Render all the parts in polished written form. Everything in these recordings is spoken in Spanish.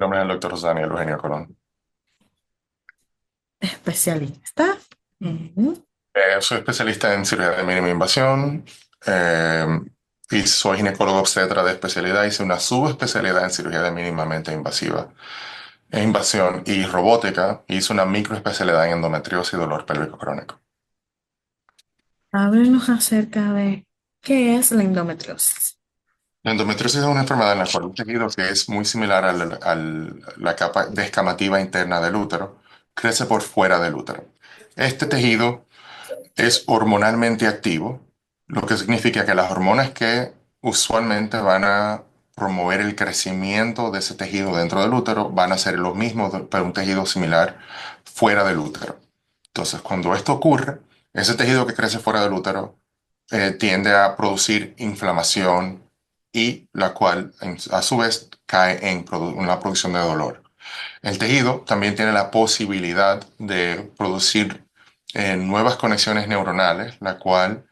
nombre es el doctor José Daniel Eugenio Colón. Especialista. Ujú. Soy especialista en cirugía de mínima invasión eh, y soy ginecólogo obstetra de especialidad. Hice una subespecialidad en cirugía de mínimamente invasiva, e invasión y robótica. Hice una microespecialidad en endometriosis y dolor pélvico crónico. Háblenos acerca de qué es la endometriosis. La endometriosis es una enfermedad en la cual un tejido que es muy similar la capa descamativa interna del útero crece por fuera del útero. Este tejido es hormonalmente activo, lo que significa que las hormonas que usualmente van a promover el crecimiento de ese tejido dentro del útero van a ser los mismos para un tejido similar fuera del útero. Entonces, cuando esto ocurre, ese tejido que crece fuera del útero tiende a producir inflamación y la cual a su vez cae en una producción de dolor. El tejido también tiene la posibilidad de producir nuevas conexiones neuronales, la cual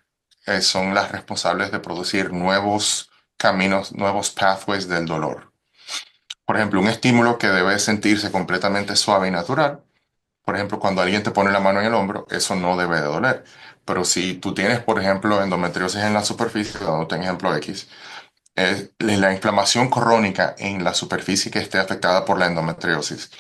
son las responsables de producir nuevos caminos, nuevos pathways del dolor. Por ejemplo, un estímulo que debe sentirse completamente suave y natural. Por ejemplo, cuando alguien te pone la mano en el hombro, eso no debe de doler. Pero si tú tienes, por ejemplo, endometriosis en la superficie, dándote un ejemplo X, la inflamación crónica en la superficie que esté afectada por la endometriosis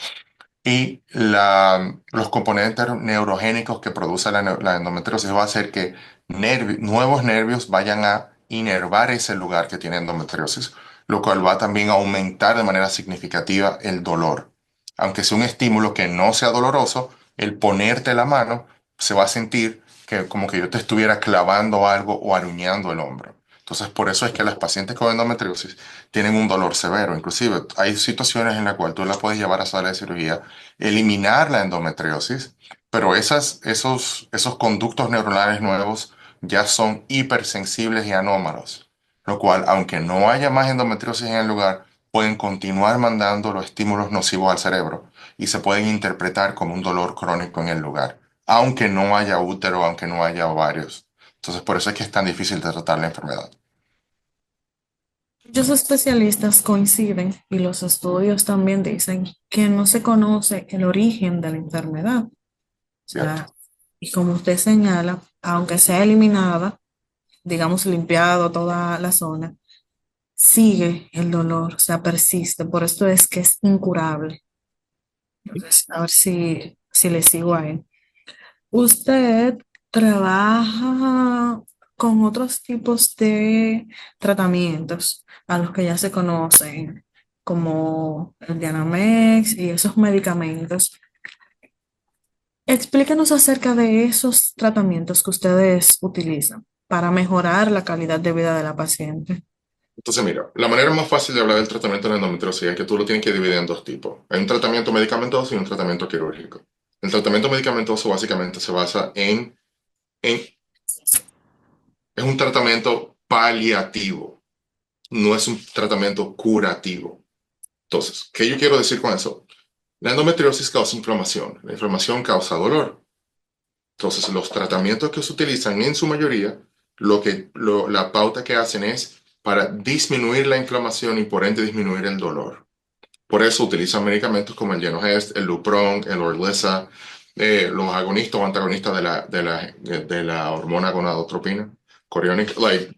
y los componentes neurogénicos que produce la endometriosis va a hacer que nuevos nervios vayan a inervar ese lugar que tiene endometriosis, lo cual va también a aumentar de manera significativa el dolor. Aunque sea un estímulo que no sea doloroso, el ponerte la mano se va a sentir que como que yo te estuviera clavando algo o aruñando el hombro. Entonces, por eso es que las pacientes con endometriosis tienen un dolor severo. Inclusive, hay situaciones en las cuales tú la puedes llevar a sala de cirugía, eliminar la endometriosis, pero esos conductos neuronales nuevos ya son hipersensibles y anómalos, lo cual, aunque no haya más endometriosis en el lugar, pueden continuar mandando los estímulos nocivos al cerebro y se pueden interpretar como un dolor crónico en el lugar, aunque no haya útero, aunque no haya ovarios. Entonces, por eso es que es tan difícil de tratar la enfermedad. Muchos especialistas coinciden y los estudios también dicen que no se conoce el origen de la enfermedad. O sea, ¿Cierto? y como usted señala, aunque sea eliminada, digamos limpiado toda la zona, sigue el dolor, o sea, persiste. Por esto es que es incurable. Entonces, a ver si le sigo ahí. ¿Usted trabaja con otros tipos de tratamientos a los que ya se conocen, como el Dianamex y esos medicamentos? Explíquenos acerca de esos tratamientos que ustedes utilizan para mejorar la calidad de vida de la paciente. Entonces, mira, la manera más fácil de hablar del tratamiento de la endometriosis es que tú lo tienes que dividir en dos tipos. Hay un tratamiento medicamentoso y un tratamiento quirúrgico. El tratamiento medicamentoso básicamente se basa es un tratamiento paliativo, no es un tratamiento curativo. Entonces, ¿qué yo quiero decir con eso? La endometriosis causa inflamación, la inflamación causa dolor. Entonces, los tratamientos que se utilizan en su mayoría, la pauta que hacen es para disminuir la inflamación y por ende disminuir el dolor. Por eso utilizan medicamentos como el Genogest, el Lupron, el Orlissa, los agonistas o antagonistas de la hormona gonadotropina,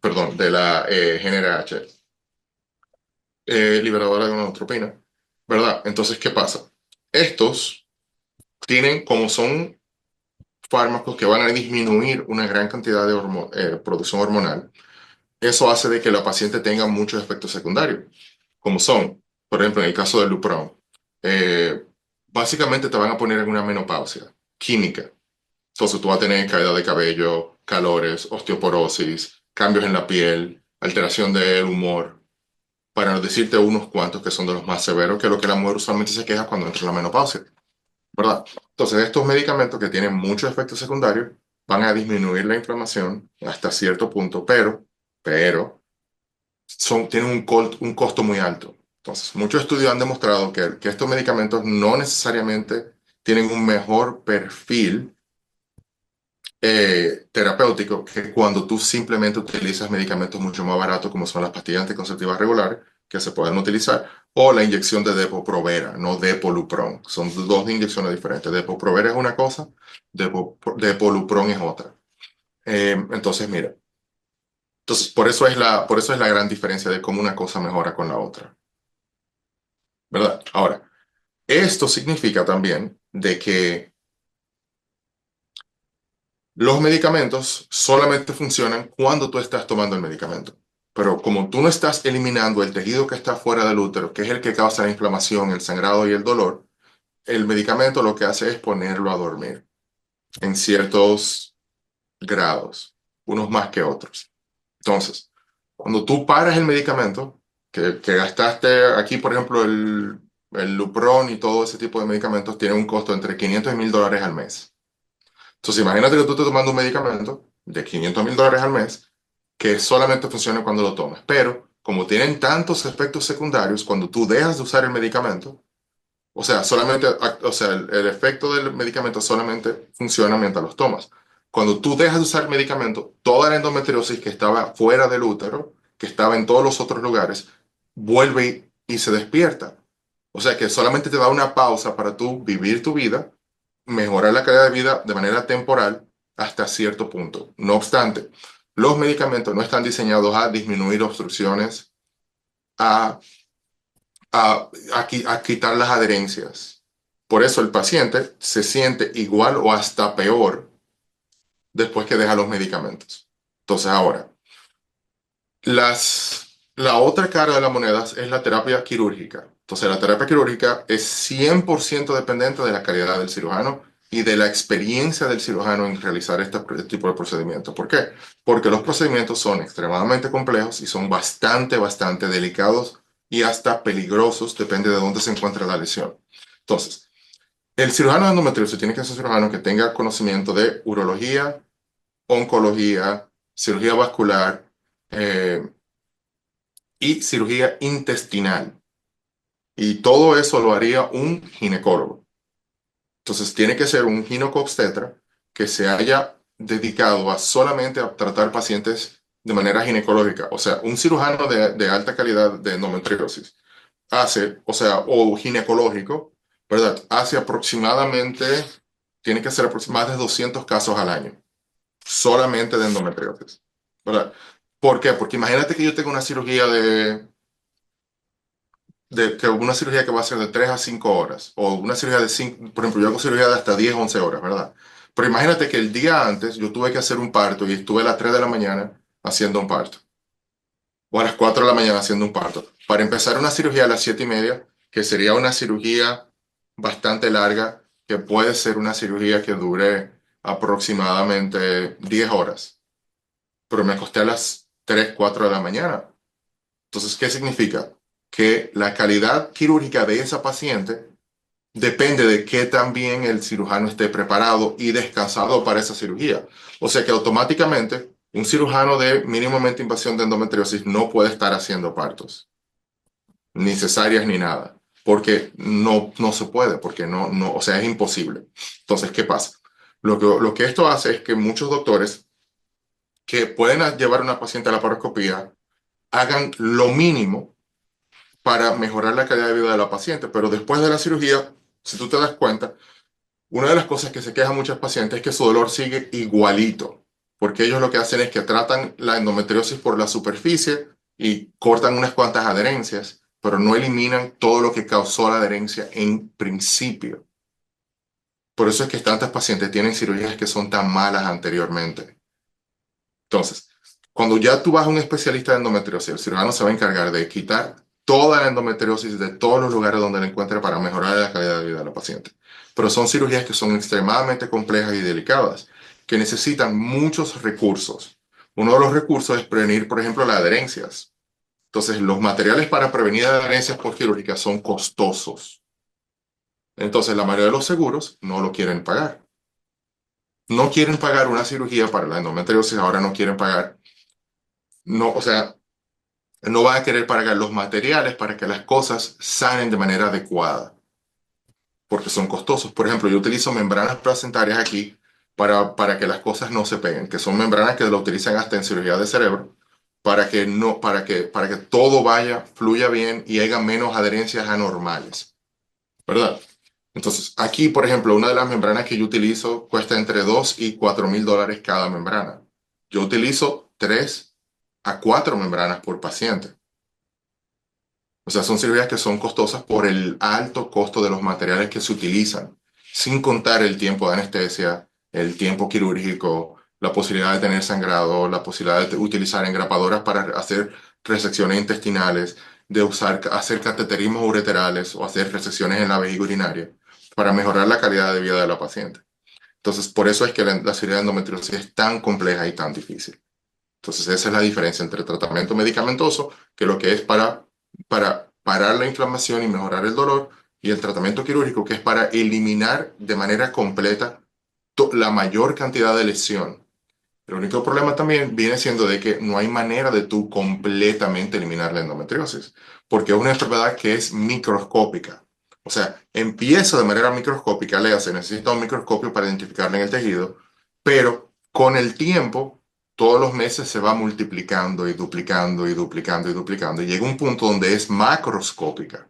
perdón, de la GnRH, liberadora de gonadotropina, ¿verdad? Entonces, ¿qué pasa? Estos tienen, como son fármacos que van a disminuir una gran cantidad de producción hormonal, eso hace de que la paciente tenga muchos efectos secundarios, como son, por ejemplo, en el caso del Lupron, eh, básicamente te van a poner en una menopausia química. Entonces tú vas a tener caída de cabello, calores, osteoporosis, cambios en la piel, alteración del humor, para no decirte unos cuantos que son de los más severos, que es lo que la mujer usualmente se queja cuando entra en la menopausia, ¿verdad? Entonces estos medicamentos que tienen muchos efectos secundarios van a disminuir la inflamación hasta cierto punto, pero tienen un costo muy alto. Entonces, muchos estudios han demostrado que estos medicamentos no necesariamente tienen un mejor perfil terapéutico que cuando tú simplemente utilizas medicamentos mucho más baratos como son las pastillas anticonceptivas regulares, que se pueden utilizar, o la inyección de Depo-Provera, no Depolupron. Son dos inyecciones diferentes. Depo-Provera es una cosa, Depolupron es otra. Entonces, mira, entonces por eso es la gran diferencia de cómo una cosa mejora con la otra, ¿verdad? Ahora, esto significa también de que los medicamentos solamente funcionan cuando tú estás tomando el medicamento. Pero como tú no estás eliminando el tejido que está fuera del útero, que es el que causa la inflamación, el sangrado y el dolor, el medicamento lo que hace es ponerlo a dormir en ciertos grados, unos más que otros. Entonces, cuando tú paras el medicamento, que gastaste aquí, por ejemplo, el Lupron y todo ese tipo de medicamentos, tiene un costo entre 500 y $1,000 al mes. Entonces, imagínate que tú estés tomando un medicamento de 500 mil dólares al mes que solamente funciona cuando lo tomas. Pero como tienen tantos efectos secundarios, cuando tú dejas de usar el medicamento, o sea, o sea, el efecto del medicamento solamente funciona mientras los tomas. Cuando tú dejas de usar el medicamento, toda la endometriosis que estaba fuera del útero, que estaba en todos los otros lugares, vuelve y se despierta. O sea que solamente te da una pausa para tú vivir tu vida, mejorar la calidad de vida de manera temporal hasta cierto punto. No obstante, los medicamentos no están diseñados a disminuir obstrucciones, a a quitar las adherencias. Por eso el paciente se siente igual o hasta peor después que deja los medicamentos. Entonces ahora, la otra cara de la moneda es la terapia quirúrgica. Entonces la terapia quirúrgica es 100% dependiente de la calidad del cirujano y de la experiencia del cirujano en realizar este tipo de procedimientos. ¿Por qué? Porque los procedimientos son extremadamente complejos y son bastante delicados y hasta peligrosos, depende de dónde se encuentre la lesión. Entonces, el cirujano de endometriosis tiene que ser un cirujano que tenga conocimiento de urología, oncología, cirugía vascular, eh, y cirugía intestinal. Y todo eso lo haría un ginecólogo. Entonces tiene que ser un ginecobstetra que se haya dedicado a solamente a tratar pacientes de manera ginecológica. O sea, un cirujano de alta calidad de endometriosis hace, o sea, o ginecológico, ¿verdad? Hace aproximadamente, tiene que hacer más de 200 casos al año, solamente de endometriosis, ¿verdad? ¿Por qué? Porque imagínate que yo tengo una cirugía que una cirugía que va a ser de 3 a 5 horas, o una cirugía de 5, por ejemplo, yo hago cirugía de hasta 10 11 horas, ¿verdad? Pero imagínate que el día antes yo tuve que hacer un parto y estuve a las 3 de la mañana haciendo un parto, o a las 4 de la mañana haciendo un parto. Para empezar una cirugía a las 7:30, que sería una cirugía bastante larga, que puede ser una cirugía que dure aproximadamente 10 horas, pero me acosté a las 3 4 de la mañana. Entonces, ¿qué significa? Que la calidad quirúrgica de esa paciente depende de que también el cirujano esté preparado y descansado para esa cirugía. O sea que automáticamente un cirujano de mínimamente invasión de endometriosis no puede estar haciendo partos, ni cesáreas ni nada, porque no se puede, porque o sea, es imposible. Entonces, ¿qué pasa? Lo que esto hace es que muchos doctores que pueden llevar a una paciente a la paroscopía hagan lo mínimo para mejorar la calidad de vida de la paciente. Pero después de la cirugía, si tú te das cuenta, una de las cosas que se quejan muchos pacientes es que su dolor sigue igualito, porque ellos lo que hacen es que tratan la endometriosis por la superficie y cortan unas cuantas adherencias, pero no eliminan todo lo que causó la adherencia en principio. Por eso es que tantos pacientes tienen cirugías que son tan malas anteriormente. Entonces, cuando ya tú vas a un especialista de endometriosis, el cirujano se va a encargar de quitar toda la endometriosis de todos los lugares donde la encuentre para mejorar la calidad de vida de la paciente. Pero son cirugías que son extremadamente complejas y delicadas, que necesitan muchos recursos. Uno de los recursos es prevenir, por ejemplo, las adherencias. Entonces, los materiales para prevenir adherencias por quirúrgica son costosos. Entonces, la mayoría de los seguros no lo quieren pagar. No quieren pagar una cirugía para la endometriosis, ahora no quieren pagar, no, o sea, no van a querer pagar los materiales para que las cosas sanen de manera adecuada, porque son costosos. Por ejemplo, yo utilizo membranas placentarias aquí para que las cosas no se peguen, que son membranas que lo utilizan hasta en cirugía de cerebro, para que todo fluya bien y haya menos adherencias anormales, ¿verdad? Entonces, aquí, por ejemplo, una de las membranas que yo utilizo cuesta entre 2 y 4 mil dólares cada membrana. Yo utilizo 3 a 4 membranas por paciente. O sea, son cirugías que son costosas por el alto costo de los materiales que se utilizan, sin contar el tiempo de anestesia, el tiempo quirúrgico, la posibilidad de tener sangrado, la posibilidad de utilizar engrapadoras para hacer resecciones intestinales, de hacer cateterismos ureterales o hacer resecciones en la vejiga urinaria para mejorar la calidad de vida de la paciente. Entonces, por eso es que la cirugía de endometriosis es tan compleja y tan difícil. Entonces, esa es la diferencia entre tratamiento medicamentoso, que lo que es para parar la inflamación y mejorar el dolor, y el tratamiento quirúrgico, que es para eliminar de manera completa la mayor cantidad de lesión. El único problema también viene siendo de que no hay manera de tú completamente eliminar la endometriosis, porque es una enfermedad que es microscópica. O sea, empieza de manera microscópica, se necesita un microscopio para identificarla en el tejido, pero con el tiempo, todos los meses se va multiplicando y duplicando y duplicando y duplicando, y llega un punto donde es macroscópica.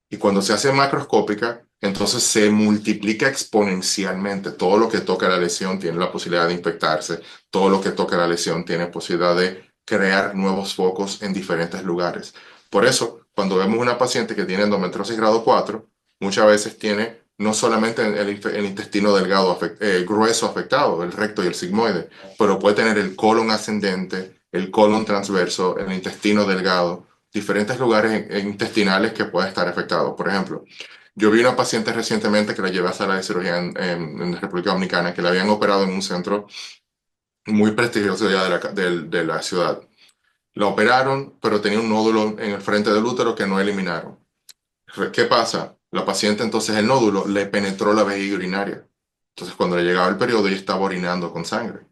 Y cuando se hace macroscópica, entonces se multiplica exponencialmente. Todo lo que toca la lesión tiene la posibilidad de infectarse. Todo lo que toca la lesión tiene posibilidad de crear nuevos focos en diferentes lugares. Por eso, cuando vemos una paciente que tiene endometriosis grado 4, muchas veces tiene no solamente el intestino delgado grueso afectado, el recto y el sigmoide, pero puede tener el colon ascendente, el colon transverso, el intestino delgado, diferentes lugares intestinales que pueden estar afectados. Por ejemplo, yo vi una paciente recientemente que la llevé a sala de cirugía en República Dominicana, que la habían operado en un centro muy prestigioso ya de la ciudad. La operaron, pero tenía un nódulo en el frente del útero que no eliminaron. ¿Qué pasa? La paciente entonces el nódulo le penetró la vejiga urinaria. Entonces cuando le llegaba el periodo ella estaba orinando con sangre.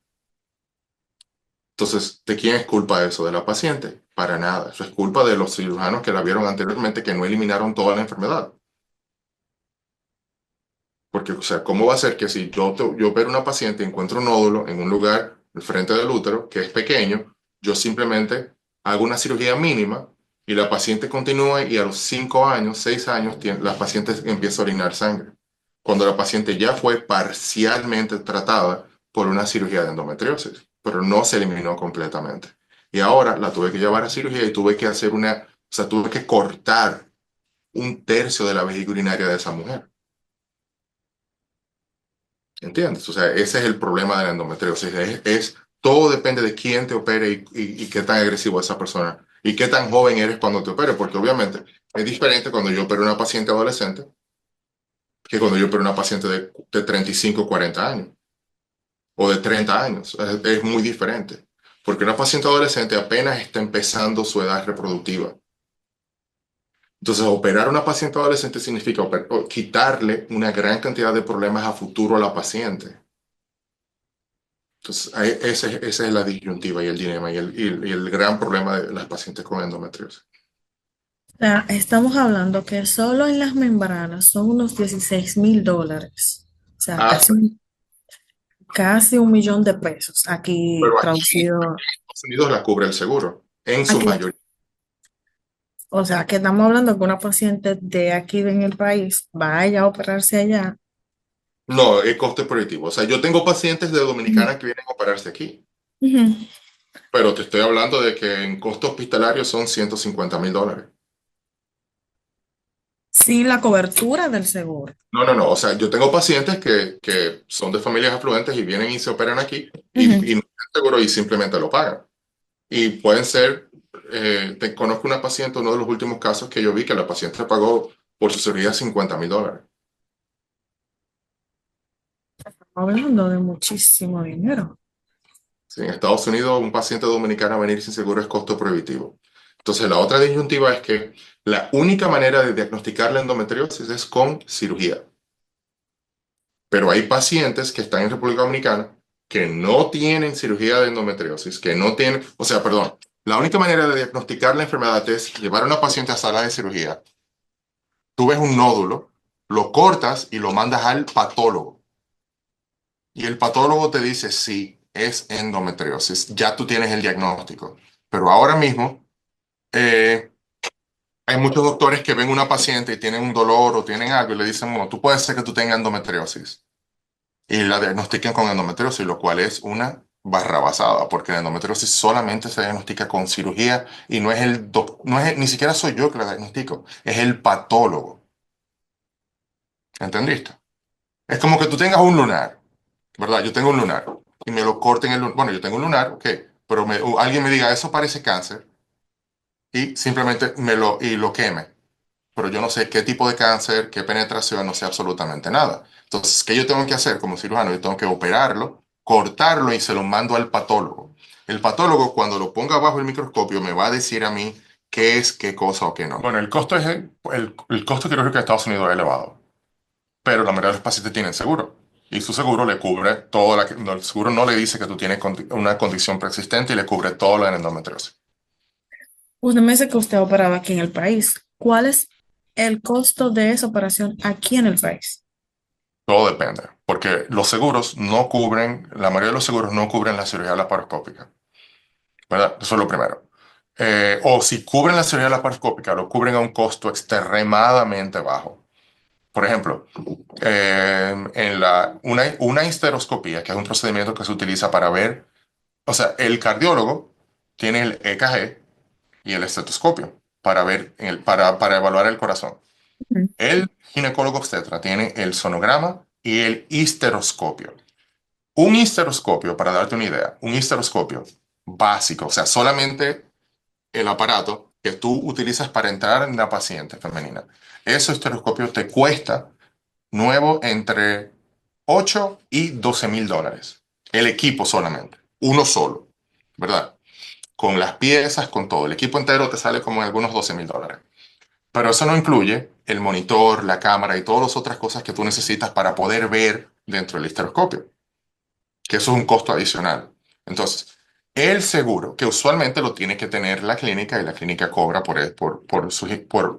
Entonces, ¿de quién es culpa eso? ¿De la paciente? Para nada. Eso es culpa de los cirujanos que la vieron anteriormente que no eliminaron toda la enfermedad. Porque, o sea, ¿cómo va a ser que si yo opero a una paciente y encuentro un nódulo en un lugar al frente del útero que es pequeño, yo simplemente hago una cirugía mínima y la paciente continúa y a los 5 años, 6 años, la paciente empieza a orinar sangre? Cuando la paciente ya fue parcialmente tratada por una cirugía de endometriosis, pero no se eliminó completamente. Y ahora la tuve que llevar a cirugía y tuve que hacer o sea, tuve que cortar un tercio de la vejiga urinaria de esa mujer. ¿Entiendes? O sea, ese es el problema de la endometriosis. Todo depende de quién te opere y qué tan agresivo es esa persona. Y qué tan joven eres cuando te opere, porque obviamente es diferente cuando yo opero a una paciente adolescente que cuando yo opero a una paciente de 35 o 40 años o de 30 años. Es muy diferente. Porque una paciente adolescente apenas está empezando su edad reproductiva. Entonces, operar a una paciente adolescente significa quitarle una gran cantidad de problemas a futuro a la paciente. Entonces, esa es la disyuntiva y el dilema y el gran problema de las pacientes con endometriosis. O sea, estamos hablando que solo en las membranas son unos $16,000. O sea, Hasta, casi 1 millón de pesos. Aquí pero aquí en traducido, Estados Unidos la cubre el seguro, en su aquí. mayoría. O sea, que estamos hablando que una paciente de aquí en el país vaya a operarse allá. No, es coste prohibitivo. O sea, yo tengo pacientes de Ujú. Dominicana que vienen a operarse aquí, Ujú. pero te estoy hablando de que en costo hospitalario son $150,000. Sin la cobertura del seguro. No, no, no. O sea, yo tengo pacientes que son de familias afluentes y vienen y se operan aquí y no tienen seguro y simplemente lo pagan. Y pueden ser, conozco una paciente, uno de los últimos casos que yo vi, que la paciente pagó por su cirugía $50,000. Hablando de muchísimo dinero. Sí, en Estados Unidos, un paciente dominicano venir sin seguro es costo prohibitivo. Entonces, la otra disyuntiva es que la única manera de diagnosticar la endometriosis es con cirugía. Pero hay pacientes que están en República Dominicana que no tienen cirugía de endometriosis, que no tienen, o sea, perdón, la única manera de diagnosticar la enfermedad es llevar a una paciente a sala de cirugía. Tú ves un nódulo, lo cortas y lo mandas al patólogo. Y el patólogo te dice, sí, es endometriosis. Ya tú tienes el diagnóstico. Pero ahora mismo eh, hay muchos doctores que ven una paciente y tienen un dolor o tienen algo y le dicen, bueno, tú puedes ser que tú tengas endometriosis. Y la diagnostican con endometriosis, lo cual es una barrabasada, porque la endometriosis solamente se diagnostica con cirugía y no es ni siquiera soy yo que la diagnostico, es el patólogo. ¿Entendiste? Es como que tú tengas un lunar, ¿verdad? Yo tengo un lunar y me lo corten el lunar. Bueno, yo tengo un lunar, ok, pero alguien me diga, eso parece cáncer y simplemente lo queme. Pero yo no sé qué tipo de cáncer, qué penetración, no sé absolutamente nada. Entonces, ¿qué yo tengo que hacer como cirujano? Yo tengo que operarlo, cortarlo y se lo mando al patólogo. El patólogo, cuando lo ponga bajo el microscopio, me va a decir a mí qué es qué cosa o qué no. Bueno, el costo quirúrgico de Estados Unidos es elevado, pero la mayoría de los pacientes tienen seguro. Y su seguro le cubre todo no, el seguro no le dice que tú tienes una condición preexistente y le cubre todo lo de endometriosis. Usted me dice que usted operaba aquí en el país. ¿Cuál es el costo de esa operación aquí en el país? Todo depende, porque los seguros no cubren, la mayoría de los seguros no cubren la cirugía laparoscópica, ¿verdad? Eso es lo primero. O si cubren la cirugía laparoscópica, lo cubren a un costo extremadamente bajo. Por ejemplo, una histeroscopía, que es un procedimiento que se utiliza para ver, o sea, el cardiólogo tiene el EKG y el estetoscopio para ver, para evaluar el corazón. Ujú. El ginecólogo obstetra tiene el sonograma y el histeroscopio. Un histeroscopio, para darte una idea, un histeroscopio básico, o sea, solamente el aparato que tú utilizas para entrar en la paciente femenina. Ese histeroscopio te cuesta nuevo entre 8 y $12,000. El equipo solamente, uno solo, ¿verdad? Con las piezas, con todo. El equipo entero te sale como en algunos $12,000. Pero eso no incluye el monitor, la cámara y todas las otras cosas que tú necesitas para poder ver dentro del histeroscopio, que eso es un costo adicional. Entonces, el seguro, que usualmente lo tiene que tener la clínica y la clínica cobra por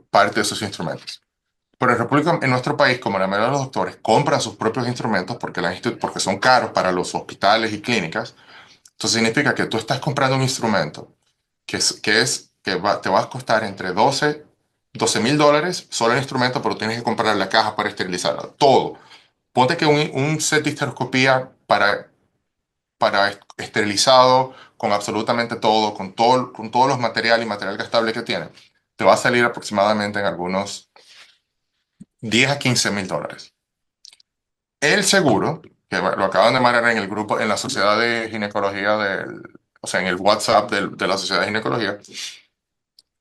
parte de sus instrumentos. Pero en nuestro país, como la mayoría de los doctores compran sus propios instrumentos porque son caros para los hospitales y clínicas, entonces significa que tú estás comprando un instrumento te va a costar entre $12,000 solo el instrumento, pero tienes que comprar la caja para esterilizarla. Todo. Ponte que un set de histeroscopía para esterilizado con absolutamente todo, con todos los materiales y material gastable que tiene, te va a salir aproximadamente en algunos 10 a $15,000. El seguro, que lo acaban de mandar en el grupo, en la sociedad de ginecología o sea, en el WhatsApp de la sociedad de ginecología,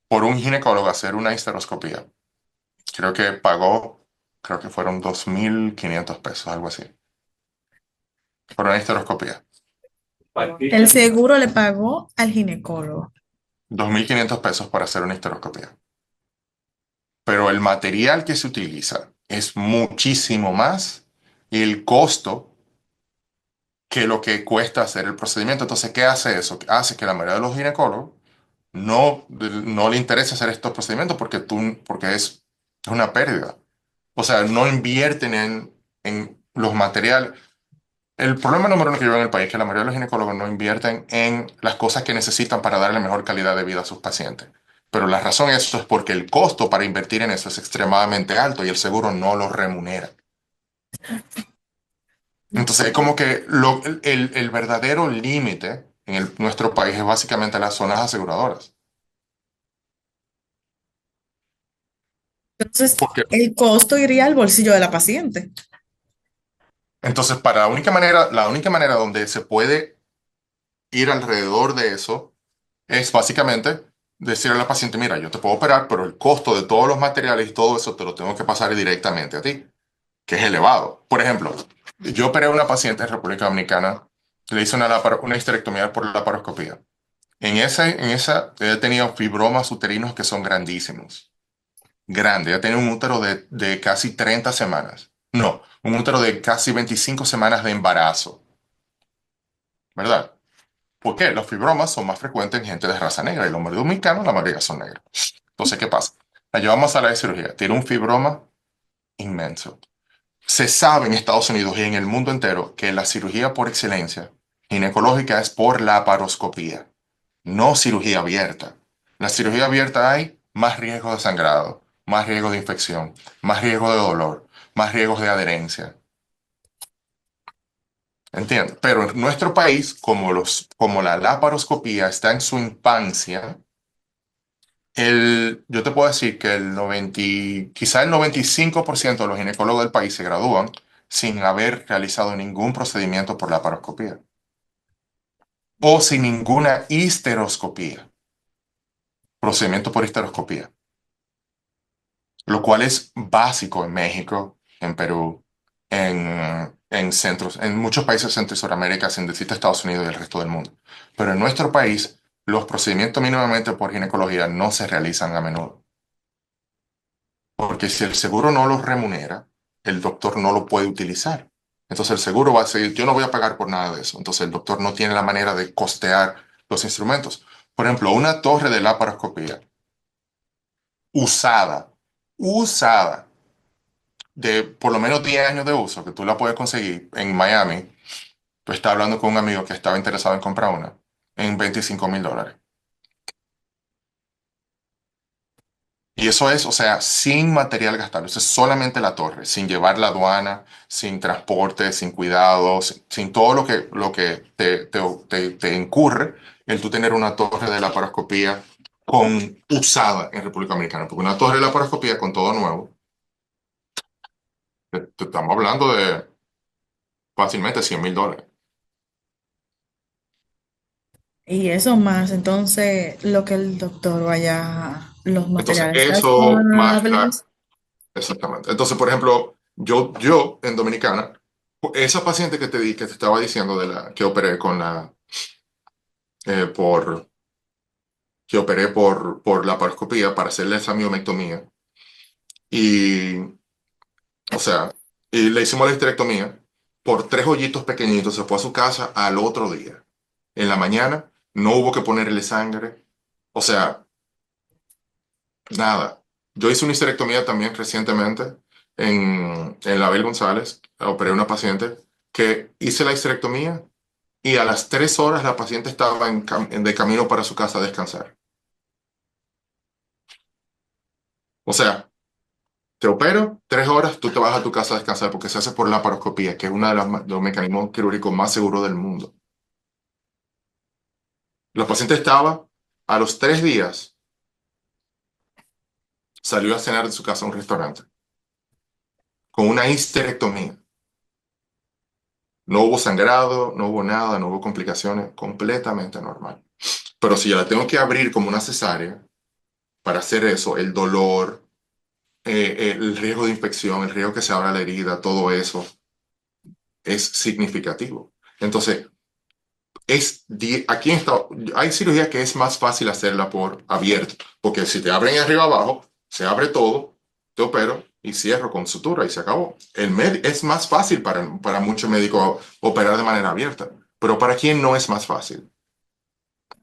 por un ginecólogo hacer una histeroscopía. Creo que pagó, creo que fueron $2,500, algo así, por una histeroscopía. El seguro le pagó al ginecólogo. $2,500 para hacer una histeroscopía. Pero el material que se utiliza es muchísimo más y el costo que lo que cuesta hacer el procedimiento. Entonces, ¿qué hace eso? Hace que la mayoría de los ginecólogos no le interese hacer estos procedimientos porque es una pérdida. O sea, no invierten en los materiales. El problema número uno que yo veo en el país es que la mayoría de los ginecólogos no invierten en las cosas que necesitan para darle mejor calidad de vida a sus pacientes. Pero la razón de eso es porque el costo para invertir en eso es extremadamente alto y el seguro no lo remunera. Entonces, es como que el verdadero límite en nuestro país es básicamente las zonas aseguradoras. Entonces, Porque, el costo iría al bolsillo de la paciente. entonces, para la única manera donde se puede ir alrededor de eso es básicamente decirle a la paciente, mira, yo te puedo operar, pero el costo de todos los materiales y todo eso te lo tengo que pasar directamente a ti, que es elevado. Por ejemplo, yo operé a una paciente en República Dominicana, le hice una histerectomía por laparoscopía. En esa, ella tenía fibromas uterinos que son grandísimos. Grande, ella tenía un útero de casi 30 semanas. No, un útero de casi 25 semanas de embarazo, ¿verdad? ¿Por qué? Los fibromas son más frecuentes en gente de raza negra y los hombres dominicanos, la mayoría son negros. Entonces, ¿qué pasa? La llevamos a sala de cirugía. Tiene un fibroma inmenso. Se sabe en Estados Unidos y en el mundo entero que la cirugía por excelencia ginecológica es por laparoscopía, no cirugía abierta. La cirugía abierta hay más riesgo de sangrado, más riesgo de infección, más riesgo de dolor, más riesgos de adherencia. ¿Entiendes? Pero en nuestro país, como la laparoscopía está en su infancia, yo te puedo decir que quizá el 95% de los ginecólogos del país se gradúan sin haber realizado ningún procedimiento por laparoscopía o sin ninguna histeroscopía, procedimiento por histeroscopía, lo cual es básico en México, en Perú, en muchos países de Centro y Sudamérica, sin decirte Estados Unidos y el resto del mundo. Pero en nuestro país, los procedimientos mínimamente por ginecología no se realizan a menudo. Porque si el seguro no lo remunera, el doctor no lo puede utilizar. Entonces el seguro va a decir, yo no voy a pagar por nada de eso. Entonces el doctor no tiene la manera de costear los instrumentos. Por ejemplo, una torre de laparoscopía usada, usada, de por lo menos 10 años de uso, que tú la puedes conseguir en Miami. Tú estás hablando con un amigo que estaba interesado en comprar una en $25,000. Y eso es, o sea, sin material gastado. Eso es solamente la torre, sin llevar la aduana, sin transporte, sin cuidados, sin todo lo que te incurre el tú tener una torre de laparoscopía usada en República Dominicana. Porque una torre de laparoscopía con todo nuevo, te estamos hablando de fácilmente $100,000. Y eso más, entonces, lo que el doctor vaya, los Entonces, materiales eso más gastables. exactamente. Entonces, por ejemplo, yo en Dominicana, esa paciente que que te estaba diciendo que operé eh, por, por laparoscopía para hacerle esa miomectomía. Y, o sea, y le hicimos la histerectomía por 3 hoyitos pequeñitos. Se fue a su casa al otro día. En la mañana no hubo que ponerle sangre. O sea, nada. Yo hice una histerectomía también recientemente en la Abel González. Operé una paciente que hice la histerectomía y a las 3 horas la paciente estaba de camino para su casa a descansar. O sea, te opero, 3 horas, tú te vas a tu casa a descansar porque se hace por laparoscopía, que es uno de los mecanismos quirúrgicos más seguros del mundo. La paciente estaba, a los 3 días, salió a cenar de su casa a un restaurante con una histerectomía. No hubo sangrado, no hubo nada, no hubo complicaciones, completamente normal. Pero si yo la tengo que abrir como una cesárea, para hacer eso, el dolor, el riesgo de infección, el riesgo que se abra la herida, todo eso es significativo. Entonces, aquí hay cirugía que es más fácil hacerla por abierto, porque si te abren arriba abajo, se abre todo, te opero y cierro con sutura y se acabó. Es más fácil para muchos médicos operar de manera abierta, pero ¿para quién no es más fácil?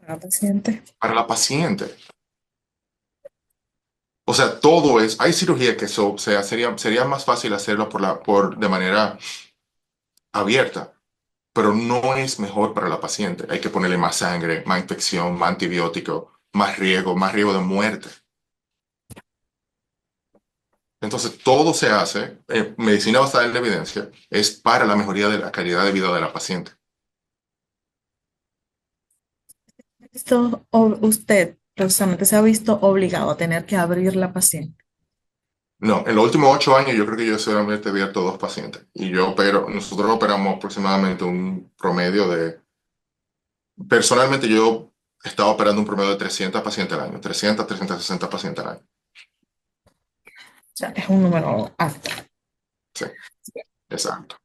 Para paciente. Para la paciente. O sea, todo hay cirugía que o sea, sería más fácil hacerlo de manera abierta, pero no es mejor para la paciente. Hay que ponerle más sangre, más infección, más antibiótico, más riesgo de muerte. Entonces, todo se hace, medicina basada en la evidencia, es para la mejoría de la calidad de vida de la paciente. Usted precisamente se ha visto obligado a tener que abrir la paciente. No, en los últimos 8 años yo creo que yo solamente he abierto 2 pacientes y nosotros operamos aproximadamente un promedio personalmente yo estaba operando un promedio de 300 pacientes al año, 360 pacientes al año. O sea, es un número alto. Sí, exacto.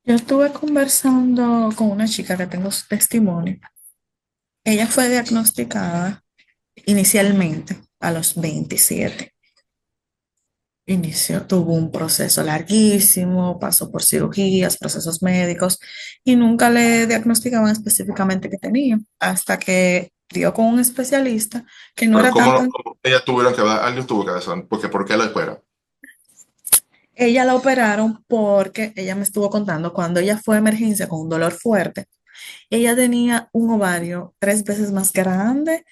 Yo estuve conversando con una chica que tengo su testimonio. Ella fue diagnosticada inicialmente a los 27. Tuvo un proceso larguísimo, pasó por cirugías, procesos médicos y nunca le diagnosticaban específicamente qué tenía, hasta que dio con un especialista que no Pero era ¿cómo, tanto. cómo ellas tuvieron que dar, alguien tuvo que dar, porque ¿por qué la espera? Ella la operaron porque ella me estuvo contando cuando ella fue a emergencia con un dolor fuerte. Ella tenía un ovario 3 veces más grande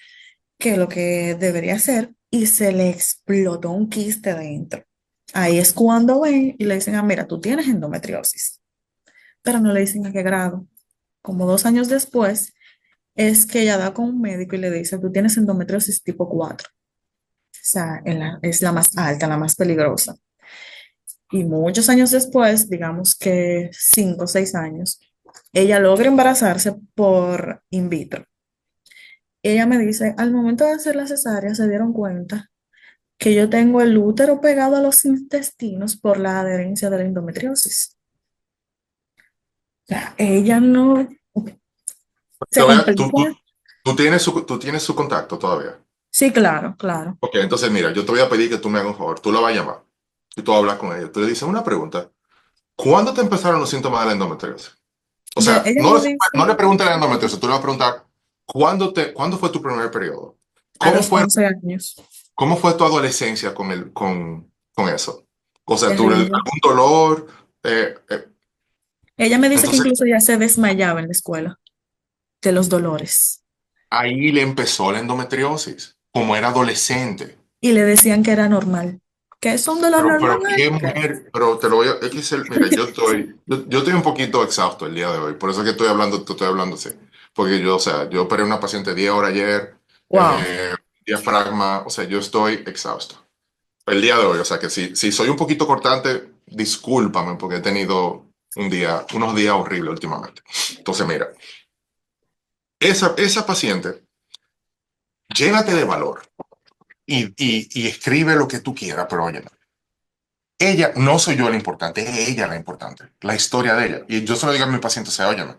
que lo que debería ser y se le explotó un quiste dentro. Ahí es cuando ven y le dicen, ah, mira, tú tienes endometriosis, pero no le dicen a qué grado. Como 2 años después, es que ella da con un médico y le dice, tú tienes endometriosis tipo 4. O sea, es la más alta, la más peligrosa. Y muchos años después, digamos que 5 o 6 años, ella logra embarazarse por in vitro. Ella me dice, al momento de hacer la cesárea se dieron cuenta que yo tengo el útero pegado a los intestinos por la adherencia de la endometriosis. O sea, ella no se Todavía, tú, tú, complica. tú tienes su contacto todavía. Sí, claro, claro. Ok, entonces mira, yo te voy a pedir que tú me hagas un favor. Tú la vas a llamar y tú vas a hablar con ella. Tú le dices una pregunta. ¿Cuándo te empezaron los síntomas de la endometriosis? O sea, Ella no, me dice no le preguntes a la endometriosis, tú le vas a preguntar, ¿cuándo fue tu primer periodo? a ¿Cómo los fue, 11 años, cómo fue tu adolescencia con eso? O sea, terrible. algún dolor? Eh, eh, Ella me dice que entonces, incluso ya se desmayaba en la escuela de los dolores ahí le empezó la endometriosis, como era adolescente. y le decían que era normal, que es un dolor Pero normal. qué mujer, pero te lo voy a, mira, yo estoy un poquito exhausto el día de hoy, por eso es que estoy hablando, te estoy hablando así, porque yo, o sea, yo operé a una paciente 10 horas ayer, Wow. diafragma, o sea, yo estoy exhausto. El día de hoy, o sea, que si soy un poquito cortante, discúlpame, porque he tenido unos días horribles últimamente. Entonces, mira, esa paciente, llénate de valor y escribe lo que tú quieras, pero oye, ella, no soy yo la importante, es ella la importante, la historia de ella. Y yo se lo digo a mi paciente, o sea, óyeme,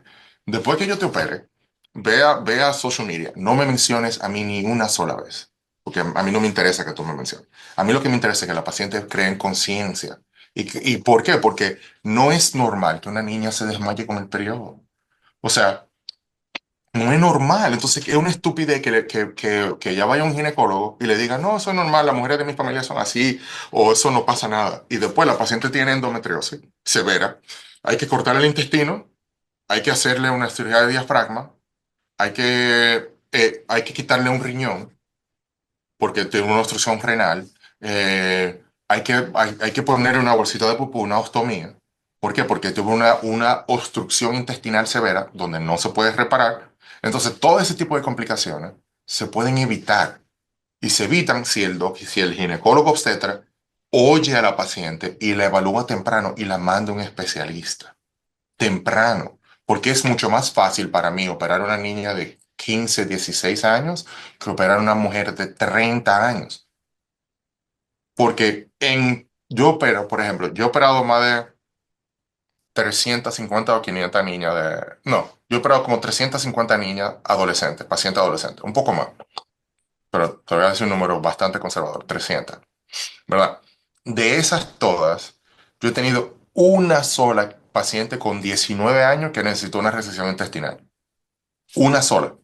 después que yo te opere, ve a social media, no me menciones a mí ni una sola vez, porque a mí no me interesa que tú me menciones. A mí lo que me interesa es que la paciente cree en conciencia. ¿Y por qué? Porque no es normal que una niña se desmaye con el periodo. O sea, no es normal. Entonces, es una estupidez que ella vaya a un ginecólogo y le diga, no, eso es normal, las mujeres de mi familia son así, o eso no pasa nada. Y después la paciente tiene endometriosis severa. Hay que cortar el intestino, hay que hacerle una cirugía de diafragma, hay que quitarle un riñón porque tiene una obstrucción renal. Hay que ponerle una bolsita de pupú, una ostomía. ¿Por qué? Porque tuvo una obstrucción intestinal severa donde no se puede reparar. Entonces, todo ese tipo de complicaciones se pueden evitar y se evitan si el ginecólogo obstetra oye a la paciente y la evalúa temprano y la manda a un especialista temprano, porque es mucho más fácil para mí operar a una niña de 15, 16 años que operar a una mujer de 30 años. Porque yo opero, por ejemplo, yo he operado más de 350 o 500 niñas No, yo he operado como 350 niñas adolescentes, pacientes adolescentes, un poco más, pero te voy a decir un número bastante conservador, 300, ¿verdad? De esas todas, yo he tenido una sola paciente con 19 años que necesitó una recesión intestinal. Una sola.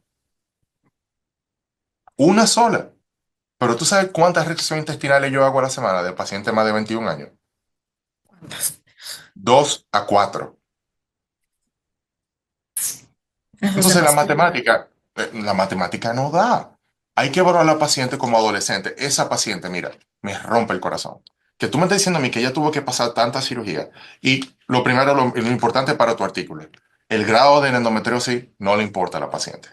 Una sola. Pero tú sabes cuántas resesiones intestinales yo hago a la semana de pacientes más de 21 años. 2 a 4. Eso es Entonces demasiado. la matemática no da. Hay que evaluar a la paciente como adolescente. Esa paciente, mira, me rompe el corazón. Que tú me estás diciendo a mí que ella tuvo que pasar tanta cirugía. Y lo primero, lo importante para tu artículo, el grado de endometriosis no le importa a la paciente.